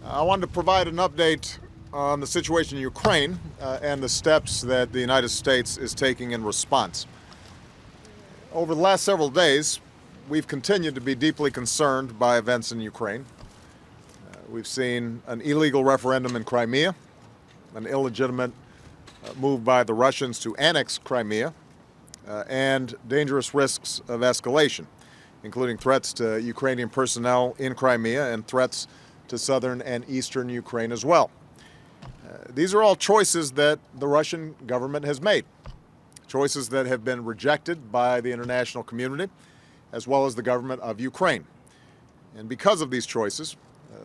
I wanted to provide an update on the situation in Ukraine and the steps that the United States is taking in response. Over the last several days, we've continued to be deeply concerned by events in Ukraine. We've seen an illegal referendum in Crimea, an illegitimate move by the Russians to annex Crimea, and dangerous risks of escalation, including threats to Ukrainian personnel in Crimea and threats to southern and eastern Ukraine as well. These are all choices that the Russian government has made, choices that have been rejected by the international community as well as the government of Ukraine. And because of these choices,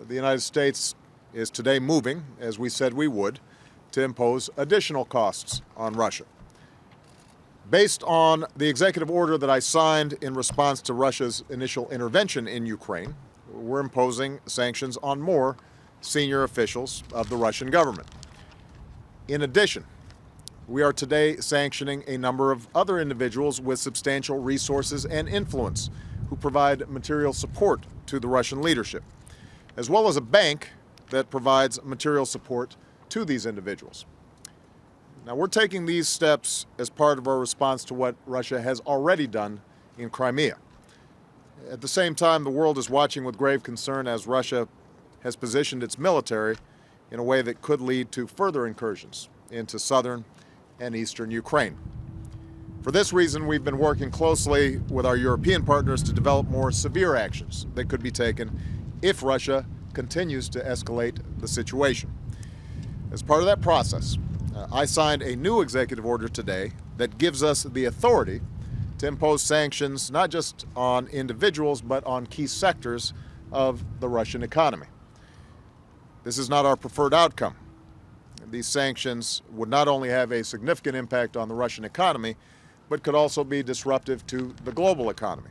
the United States is today moving, as we said we would, to impose additional costs on Russia. Based on the executive order that I signed in response to Russia's initial intervention in Ukraine, we're imposing sanctions on more senior officials of the Russian government. In addition, we are today sanctioning a number of other individuals with substantial resources and influence who provide material support to the Russian leadership, as well as a bank that provides material support to these individuals. Now, we're taking these steps as part of our response to what Russia has already done in Crimea. At the same time, the world is watching with grave concern as Russia has positioned its military in a way that could lead to further incursions into southern and eastern Ukraine. For this reason, we've been working closely with our European partners to develop more severe actions that could be taken if Russia continues to escalate the situation. As part of that process, I signed a new executive order today that gives us the authority to impose sanctions not just on individuals but on key sectors of the Russian economy. This is not our preferred outcome. These sanctions would not only have a significant impact on the Russian economy, but could also be disruptive to the global economy.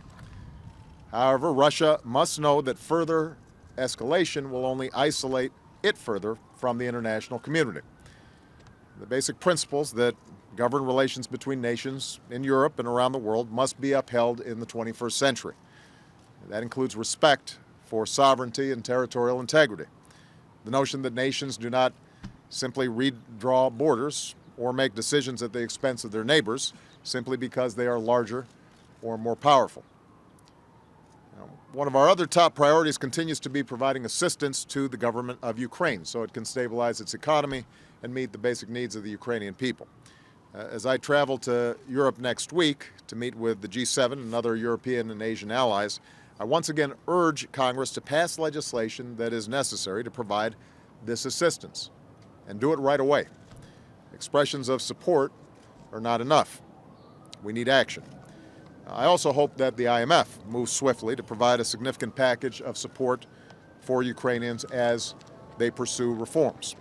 However, Russia must know that further escalation will only isolate it further from the international community. The basic principles that govern relations between nations in Europe and around the world must be upheld in the 21st century. That includes respect for sovereignty and territorial integrity. The notion that nations do not simply redraw borders or make decisions at the expense of their neighbors simply because they are larger or more powerful. One of our other top priorities continues to be providing assistance to the government of Ukraine so it can stabilize its economy and meet the basic needs of the Ukrainian people. As I travel to Europe next week to meet with the G7 and other European and Asian allies, I once again urge Congress to pass legislation that is necessary to provide this assistance, and do it right away. Expressions of support are not enough. We need action. I also hope that the IMF moves swiftly to provide a significant package of support for Ukrainians as they pursue reforms.